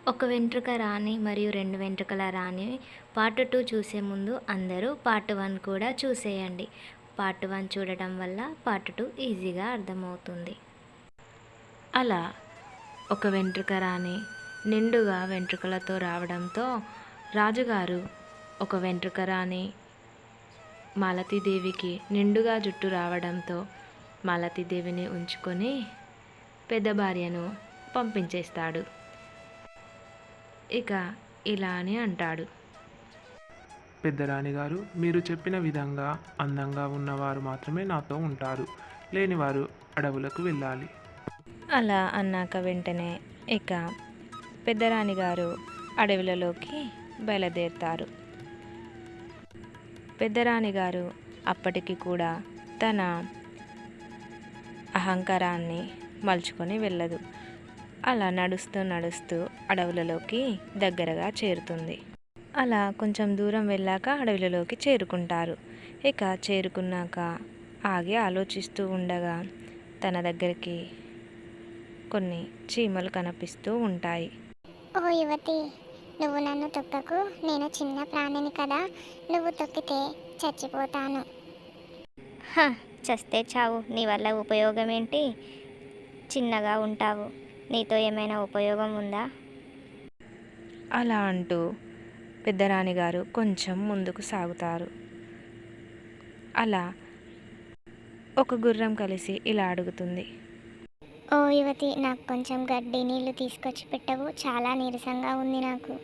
ఒక వెంట్రుక రాణి మరియు 2 వెంట్రుకల రాణి పార్ట్ 2 చూసే ముందు అందరూ పార్ట్ 1 కూడా చూసేయండి. పార్ట్ 1 చూడటం వల్ల పార్ట్ 2 ఈజీగా అర్థమవుతుంది. అలా ఒక వెంట్రుక రాణి నిండుగా వెంట్రుకలతో రావడంతో రాజుగారు ఒక వెంట్రుక రాణి మాలతీదేవికి నిండుగా జుట్టు రావడంతో మాలతీదేవిని ఉంచుకొని పెద్ద భార్యను పంపించేస్తాడు. ఇక ఇలా అని అంటాడు. పెద్దరాణి గారు, మీరు చెప్పిన విధంగా అందంగా ఉన్నవారు మాత్రమే నాతో ఉంటారు, లేనివారు అడవులకు వెళ్ళాలి. అలా అన్నాక వెంటనే ఇక పెద్దరాణి గారు అడవులలోకి బయలుదేరుతారు. పెద్దరాణి గారు అప్పటికి కూడా తన అహంకారాన్ని మలుచుకొని వెళ్ళదు. అలా నడుస్తూ నడుస్తూ అడవులలోకి దగ్గరగా చేరుతుంది. అలా కొంచెం దూరం వెళ్ళాక అడవులలోకి చేరుకుంటారు. ఇక చేరుకున్నాక ఆగి ఆలోచిస్తూ ఉండగా తన దగ్గరికి కొన్ని చీమలు కనిపిస్తూ ఉంటాయి. ఓ యువతి, నువ్వు నన్ను తొక్కకు. నేను చిన్న ప్రాణిని కదా, నువ్వు తొక్కితే చచ్చిపోతాను. చస్తే చావు, నీ వల్ల ఉపయోగం ఏంటి? చిన్నగా ఉంటావు, నీతో ఏమైనా ఉపయోగం ఉందా? అలా అంటూ పెద్దరాణి గారు కొంచెం ముందుకు సాగుతారు. అలా ఒక గుర్రం కలిసి ఇలా అడుగుతుంది. ఓ యువతి, నాకు కొంచెం గడ్డి నీళ్లు తీసుకొచ్చి పెట్టవు, చాలా నీరసంగా ఉంది నాకు.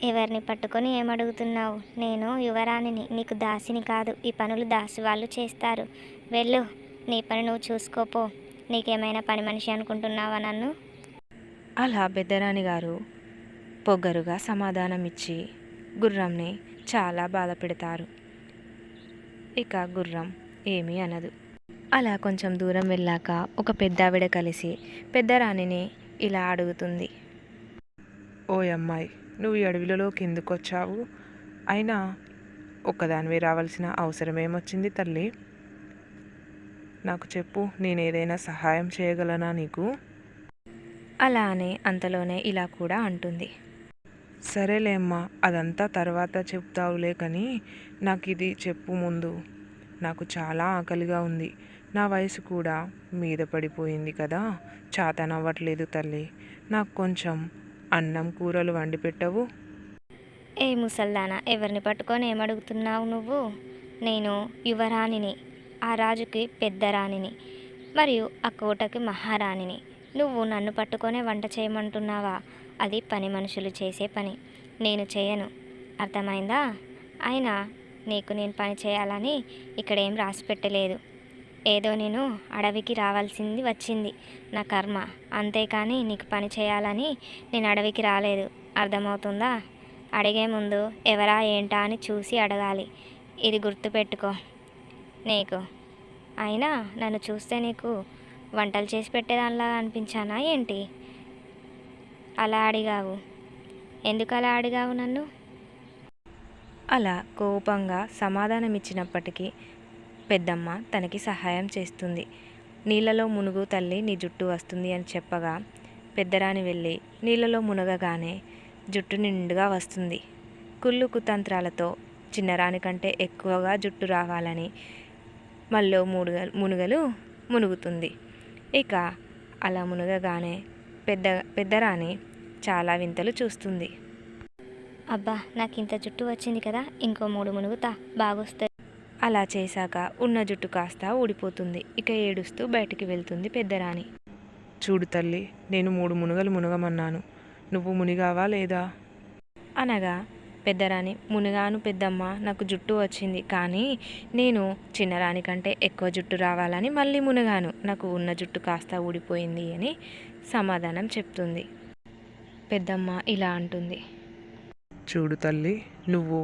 ఎవరిని పట్టుకొని ఏమడుగుతున్నావు? నేను యువరాణిని, నీకు దాసిని కాదు. ఈ పనులు దాసి వాళ్ళు చేస్తారు. వెళ్ళు, నీ పని నువ్వు చూసుకోపో. నీకేమైనా పని మనిషి అనుకుంటున్నావా నన్ను? అలా పెద్దరాణి గారు పొగరుగా సమాధానం ఇచ్చి గుర్రంని చాలా బాధ పెడతారు. ఇక గుర్రం ఏమీ అనదు. అలా కొంచెం దూరం వెళ్ళాక ఒక పెద్దావిడ కలిసి పెద్దరాణిని ఇలా అడుగుతుంది. ఓ అమ్మాయి, నువ్వు ఈ అడవిలోకి ఎందుకు వచ్చావు? అయినా ఒక్కదానివే రావాల్సిన అవసరం ఏమొచ్చింది తల్లి? నాకు చెప్పు, నేను ఏదైనా సహాయం చేయగలనా నీకు? అలా అని అంతలోనే ఇలా కూడా అంటుంది. సరేలే అమ్మా, అదంతా తర్వాత చెప్తావులే, కానీ నాకు ఇది చెప్పు ముందు. నాకు చాలా ఆకలిగా ఉంది. నా వయసు కూడా మీద పడిపోయింది కదా, చాతనవ్వట్లేదు తల్లి. నాకు కొంచెం అన్నం కూరలు వండి పెట్టవు? ఏ ముసల్దానా, ఎవరిని పట్టుకొని ఏమడుగుతున్నావు నువ్వు? నేను యువరాణిని, ఆ రాజుకి పెద్ద రాణిని, మరియు ఆ కోటకి మహారాణిని. నువ్వు నన్ను పట్టుకొనే వంట చేయమంటున్నావా? అది పని మనుషులు చేసే పని, నేను చేయను. అర్థమైందా? అయినా నీకు నేను పని చేయాలని ఇక్కడ ఏం రాసి పెట్టలేదు. ఏదో నేను అడవికి రావాల్సింది వచ్చింది, నా కర్మ. అంతేకాని నీకు పని చేయాలని నేను అడవికి రాలేదు. అర్థమవుతుందా? అడిగే ముందు ఎవరా ఏంటా అని చూసి అడగాలి. ఇది గుర్తుపెట్టుకో. నీకు అయినా నన్ను చూస్తే నీకు వంటలు చేసి పెట్టేదానిలా అనిపించానా ఏంటి? అలా అడిగావు? ఎందుకు అలా అడిగావు నన్ను? అలా కోపంగా సమాధానం ఇచ్చినప్పటికీ పెద్దమ్మ తనకి సహాయం చేస్తుంది. నీళ్ళలో మునుగు తల్లి, నీ జుట్టు వస్తుంది అని చెప్పగా పెద్దరాణి వెళ్ళి నీళ్ళలో మునగగానే జుట్టు నిండుగా వస్తుంది. కుళ్ళు కుతంత్రాలతో చిన్నరాణి కంటే ఎక్కువగా జుట్టు రావాలని మళ్ళీ మునుగలు మునుగుతుంది. ఇక అలా మునగగానే పెద్దరాణి చాలా వింతలు చూస్తుంది. అబ్బా, నాకు ఇంత జుట్టు వచ్చింది కదా, ఇంకో 3 మునుగుతా, బాగొస్తుంది. అలా చేశాక ఉన్న జుట్టు కాస్త ఊడిపోతుంది. ఇక ఏడుస్తూ బయటికి వెళ్తుంది పెద్దరాణి. చూడు తల్లి, నేను 3 మునుగలు మునగమన్నాను, నువ్వు మునిగావా లేదా? అనగా పెద్దరాణి, మునిగాను పెద్దమ్మ, నాకు జుట్టు వచ్చింది, కానీ నేను చిన్నరాణి కంటే ఎక్కువ జుట్టు రావాలని మళ్ళీ మునిగాను, నాకు ఉన్న జుట్టు కాస్త ఊడిపోయింది అని సమాధానం చెప్తుంది. పెద్దమ్మ ఇలా అంటుంది. చూడు తల్లి, నువ్వు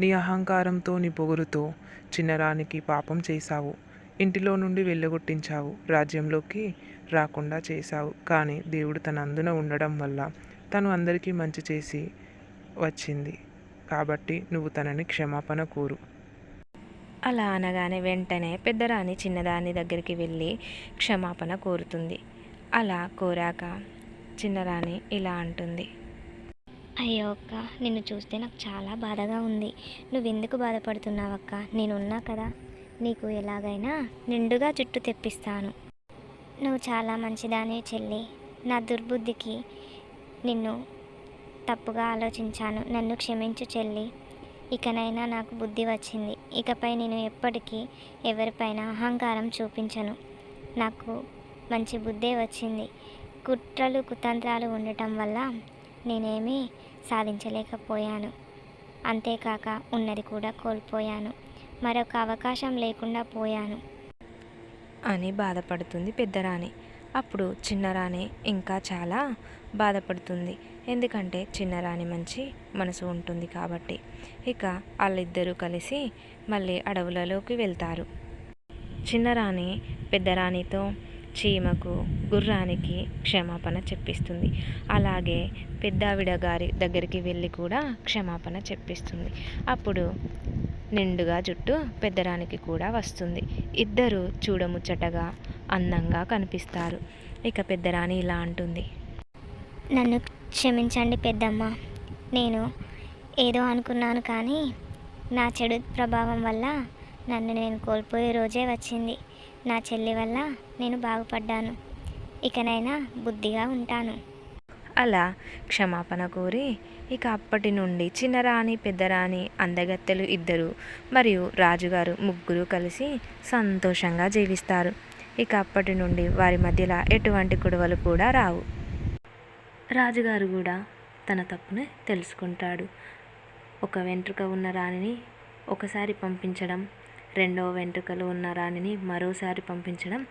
నీ అహంకారంతో, నీ పొగరుతో చిన్నరానికి పాపం చేశావు. ఇంటిలో నుండి వెళ్ళగొట్టించావు, రాజ్యంలోకి రాకుండా చేశావు. కానీ దేవుడు తన అందున ఉండడం వల్ల తను అందరికీ మంచి చేసి వచ్చింది. కాబట్టి నువ్వు తనని క్షమాపణ కోరు. అలా అనగానే వెంటనే పెద్దరాణి చిన్నదాని దగ్గరికి వెళ్ళి క్షమాపణ కోరుతుంది. అలా కోరాక చిన్నరాణి ఇలా అంటుంది. అయ్యో అక్క, నిన్ను చూస్తే నాకు చాలా బాధగా ఉంది. నువ్వెందుకు బాధపడుతున్నావు అక్క? నేనున్నా కదా, నీకు ఎలాగైనా నిండుగా జుట్టు తెప్పిస్తాను. నువ్వు చాలా మంచిదానివి చెల్లి. నా దుర్బుద్ధికి నిన్ను తప్పుగా ఆలోచించాను. నన్ను క్షమించు చెల్లి. ఇకనైనా నాకు బుద్ధి వచ్చింది. ఇకపై నేను ఎప్పటికీ ఎవరిపైన అహంకారం చూపించను. నాకు మంచి బుద్ధే వచ్చింది. కుట్రలు కుతంత్రాలు ఉండటం వల్ల నేనేమీ సాధించలేకపోయాను. అంతేకాక ఉన్నది కూడా కోల్పోయాను. మరొక అవకాశం లేకుండా పోయాను అని బాధపడుతుంది పెద్దరాణి. అప్పుడు చిన్నరాణి ఇంకా చాలా బాధపడుతుంది. ఎందుకంటే చిన్నరాణి మంచి మనసు ఉంటుంది కాబట్టి. ఇక వాళ్ళిద్దరూ కలిసి మళ్ళీ అడవులలోకి వెళ్తారు. చిన్నరాణి పెద్దరాణితో చీమకు గుర్రానికి క్షమాపణ చెప్పిస్తుంది. అలాగే పెద్దావిడ గారి దగ్గరికి వెళ్ళి కూడా క్షమాపణ చెప్పిస్తుంది. అప్పుడు నిండుగా జుట్టు పెద్దరానికి కూడా వస్తుంది. ఇద్దరు చూడముచ్చటగా అందంగా కనిపిస్తారు. ఇక పెద్దరాణి ఇలా అంటుంది. నన్ను క్షమించండి పెద్దమ్మ. నేను ఏదో అనుకున్నాను కానీ నా చెడు ప్రభావం వల్ల నన్ను నేను కోల్పోయే రోజే వచ్చింది. నా చెల్లి వల్ల నేను బాగుపడ్డాను. ఇకనైనా బుద్ధిగా ఉంటాను. అలా క్షమాపణ కోరి ఇక అప్పటి నుండి చిన్నరాణి పెద్దరాణి అందగత్తెలు ఇద్దరు మరియు రాజుగారు ముగ్గురు కలిసి సంతోషంగా జీవిస్తారు. ఇక అప్పటి నుండి వారి మధ్యలో ఎటువంటి గొడవలు కూడా రావు. రాజుగారు కూడా తన తప్పుని తెలుసుకుంటాడు. ఒక వెంట్రుక ఉన్న రాణిని ఒకసారి పంపించడం, రెండవ వెంట్రుకలు ఉన్న రాణిని మరోసారి పంపించడం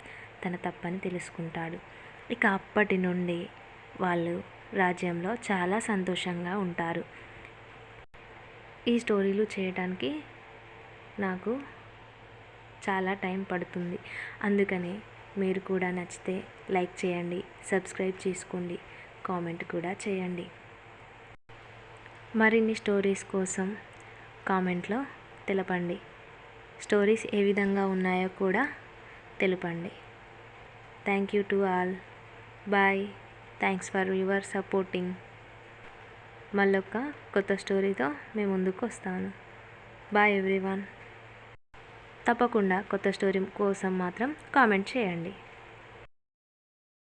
తన తప్పని తెలుసుకుంటాడు. ఇక అప్పటి నుండి వాళ్ళు రాజ్యంలో చాలా సంతోషంగా ఉంటారు. ఈ స్టోరీలు చేయడానికి నాకు చాలా టైం పడుతుంది. అందుకని మీరు కూడా నచ్చితే లైక్ చేయండి, సబ్స్క్రైబ్ చేసుకోండి, కామెంట్ కూడా చేయండి. మరిన్ని స్టోరీస్ కోసం కామెంట్లో తెలపండి. స్టోరీస్ ఏ విధంగా ఉన్నాయో కూడా తెలపండి. Thank you to all. Bye. Thanks for your supporting. మళ్ళొక కొత్త స్టోరీతో మీ ముందుకు వస్తాను. Bye everyone. తప్పకుండా కొత్త స్టోరీ కోసం మాత్రం కామెంట్ చేయండి.